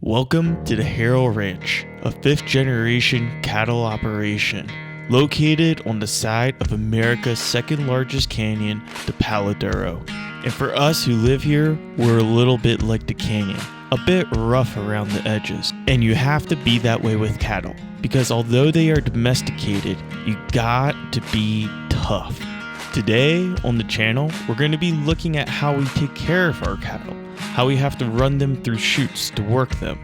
Welcome to the Harrell Ranch, a 5th generation cattle operation located on the side of America's second largest canyon, the Palo Duro. And for us who live here, we're a little bit like the canyon, a bit rough around the edges. And you have to be that way with cattle, because although they are domesticated, you got to be tough. Today on the channel, we're going to be looking at how we take care of our cattle, how we have to run them through chutes to work them,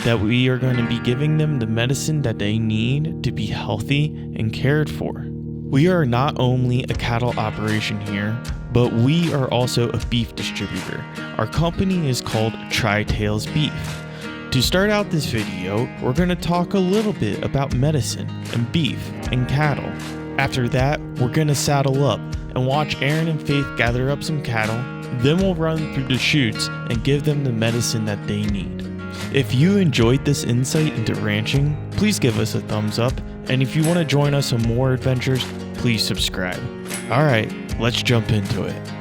that we are going to be giving them the medicine that they need to be healthy and cared for. We are not only a cattle operation here, but we are also a beef distributor. Our company is called Tri-Tails Beef. To start out this video, we're going to talk a little bit about medicine and beef and cattle. After that, we're going to saddle up and watch Aaron and Faith gather up some cattle. Then we'll run through the chutes and give them the medicine that they need. If you enjoyed this insight into ranching, please give us a thumbs up. And if you want to join us on more adventures, please subscribe. Alright, let's jump into it.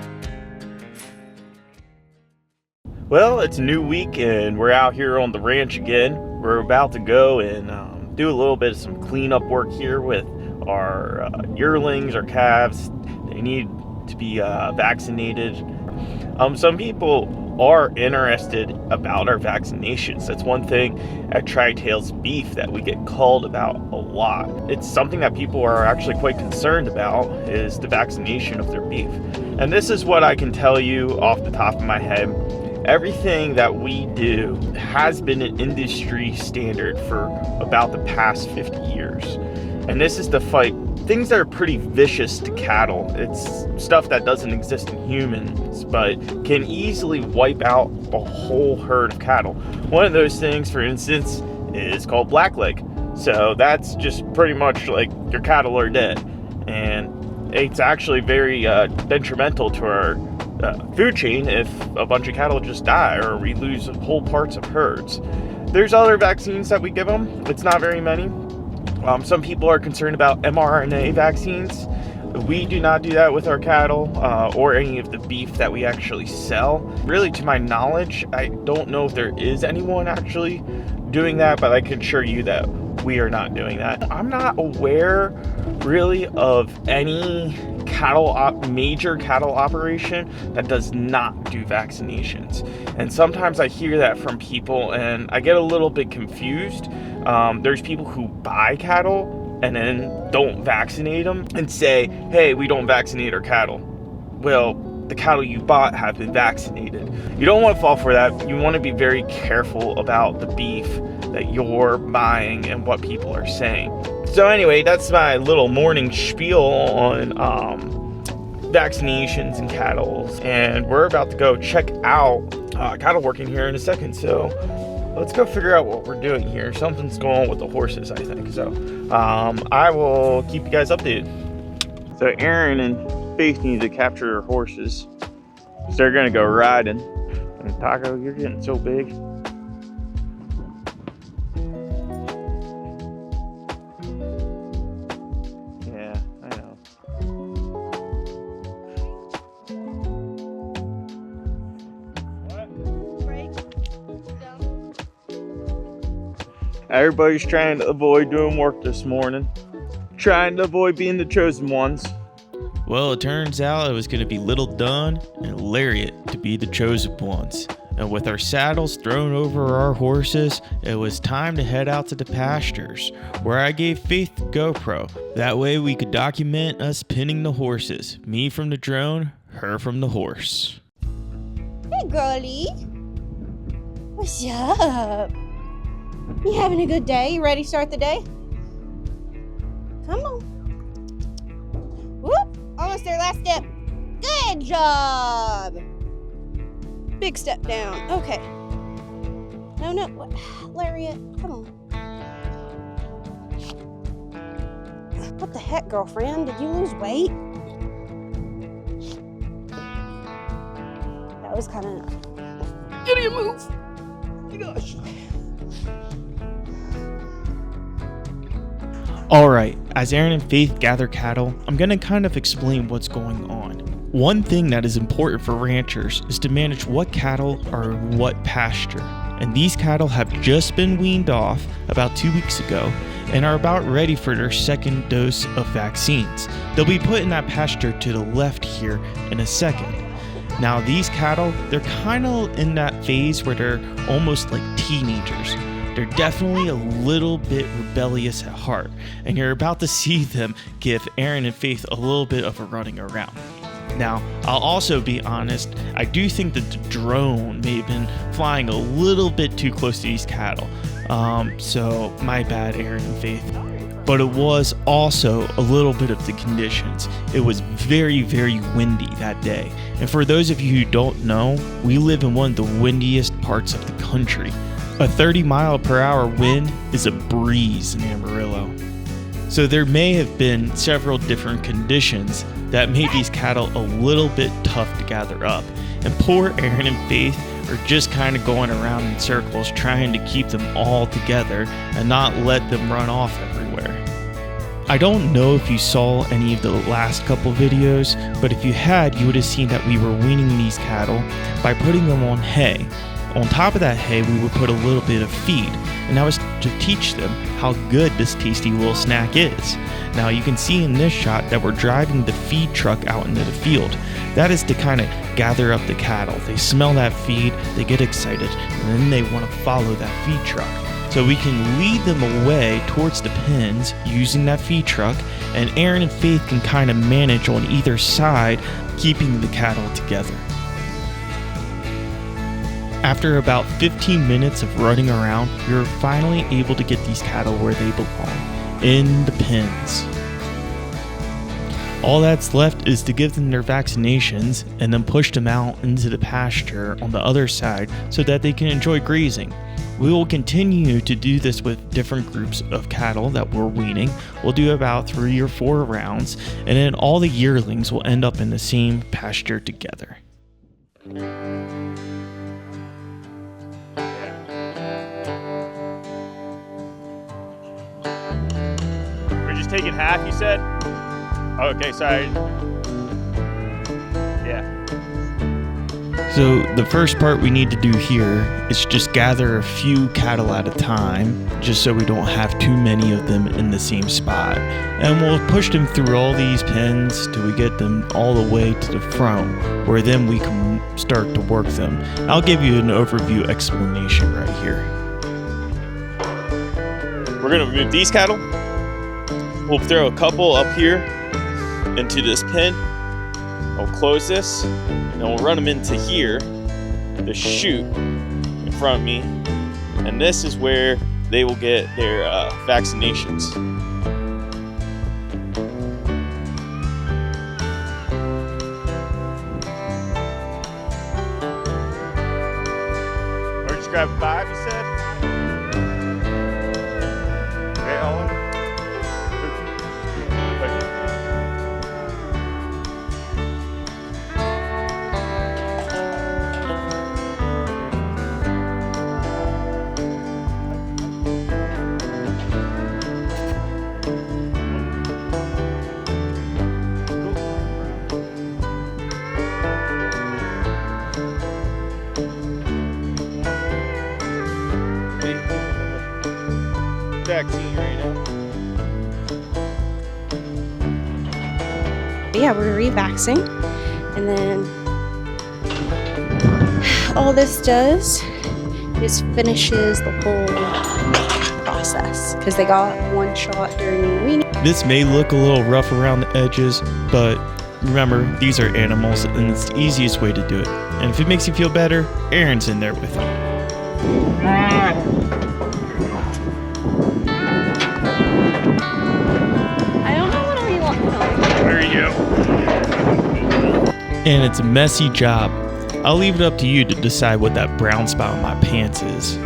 Well, it's a new week and we're out here on the ranch again. We're about to go and do a little bit of some cleanup work here with our yearlings, our calves. They need to be vaccinated. Some people are interested about our vaccinations. That's one thing at Tri-Tails Beef that we get called about a lot. It's something that people are actually quite concerned about, is the vaccination of their beef. And this is what I can tell you off the top of my head. Everything that we do has been an industry standard for about the past 50 years. And this is to fight things that are pretty vicious to cattle. It's stuff that doesn't exist in humans, but can easily wipe out a whole herd of cattle. One of those things, for instance, is called blackleg. So that's just pretty much like your cattle are dead. And it's actually very detrimental to our food chain if a bunch of cattle just die or we lose whole parts of herds. There's other vaccines that we give them. It's not very many. Some people are concerned about mRNA vaccines. We do not do that with our cattle or any of the beef that we actually sell. Really, to my knowledge, I don't know if there is anyone actually doing that, but I can assure you that we are not doing that. I'm not aware really of any major cattle operation that does not do vaccinations. And sometimes I hear that from people and I get a little bit confused. There's people who buy cattle and then don't vaccinate them and say, hey, we don't vaccinate our cattle. Well, the cattle you bought have been vaccinated. You don't want to fall for that. You want to be very careful about the beef that you're buying and what people are saying. So anyway, that's my little morning spiel on vaccinations and cattle. And we're about to go check out cattle working here in a second. So let's go figure out what we're doing here. Something's going on with the horses, I think. So I will keep you guys updated. So Aaron and Faith need to capture their horses. So they're gonna go riding. And Taco, you're getting so big. Yeah, I know. Everybody's trying to avoid doing work this morning. Trying to avoid being the chosen ones. Well, it turns out it was going to be Little Dunn and Lariat to be the chosen ones. And with our saddles thrown over our horses, it was time to head out to the pastures, where I gave Faith the GoPro. That way we could document us pinning the horses. Me from the drone, her from the horse. Hey, girlie. What's up? You having a good day? You ready to start the day? Come on. Whoop! Almost there, last step. Good job! Big step down. Okay. No, what? Lariat, come on. What the heck, girlfriend? Did you lose weight? That was kind of... Give me a move! Oh my gosh. Alright, as Aaron and Faith gather cattle, I'm going to kind of explain what's going on. One thing that is important for ranchers is to manage what cattle are in what pasture. and these cattle have just been weaned off about 2 weeks ago and are about ready for their second dose of vaccines. They'll be put in that pasture to the left here in a second. Now these cattle, they're kind of in that phase where they're almost like teenagers. They're definitely a little bit rebellious at heart, and you're about to see them give Aaron and Faith a little bit of a running around. Now, I'll also be honest, I do think that the drone may have been flying a little bit too close to these cattle. So my bad, Aaron and Faith. But it was also a little bit of the conditions. It was very, very windy that day. And for those of you who don't know, we live in one of the windiest parts of the country. A 30-mile-per-hour wind is a breeze in Amarillo. So there may have been several different conditions that made these cattle a little bit tough to gather up. And poor Aaron and Faith are just kind of going around in circles trying to keep them all together and not let them run off everywhere. I don't know if you saw any of the last couple videos, but if you had, you would have seen that we were weaning these cattle by putting them on hay. On top of that hay, we would put a little bit of feed, and that was to teach them how good this tasty little snack is. Now you can see in this shot that we're driving the feed truck out into the field. That is to kind of gather up the cattle. They smell that feed, they get excited, and then they want to follow that feed truck. So we can lead them away towards the pens using that feed truck, and Aaron and Faith can kind of manage on either side, keeping the cattle together. After about 15 minutes of running around, we were finally able to get these cattle where they belong, in the pens. All that's left is to give them their vaccinations and then push them out into the pasture on the other side so that they can enjoy grazing. We will continue to do this with different groups of cattle that we're weaning. We'll do about 3 or 4 rounds, and then all the yearlings will end up in the same pasture together. Taking half, you said? Okay, sorry. Yeah. So the first part we need to do here is just gather a few cattle at a time, just so we don't have too many of them in the same spot. And we'll push them through all these pens till we get them all the way to the front, where then we can start to work them. I'll give you an overview explanation right here. We're gonna remove these cattle. We'll throw a couple up here into this pen. We'll close this, and we'll run them into here, the chute in front of me, and this is where they will get their vaccinations. Or just grab 5, you said? Okay, all in. Vaccine right now. But yeah, we're revaxing, and then all this does is finishes the whole process because they got 1 shot during the weaning. This may look a little rough around the edges, but remember, these are animals and it's the easiest way to do it. And if it makes you feel better, Aaron's in there with them. There you go. And it's a messy job. I'll leave it up to you to decide what that brown spot on my pants is.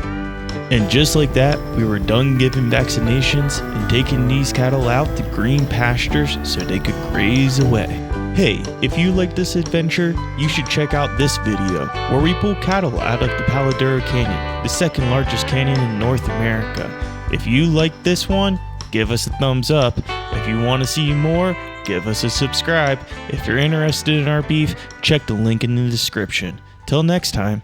And just like that, we were done giving vaccinations and taking these cattle out to green pastures so they could graze away. Hey, if you like this adventure, you should check out this video where we pull cattle out of the Palo Duro Canyon, the second largest canyon in North America. If you like this one, give us a thumbs up. If you want to see more, give us a subscribe. If you're interested in our beef, check the link in the description. Till next time.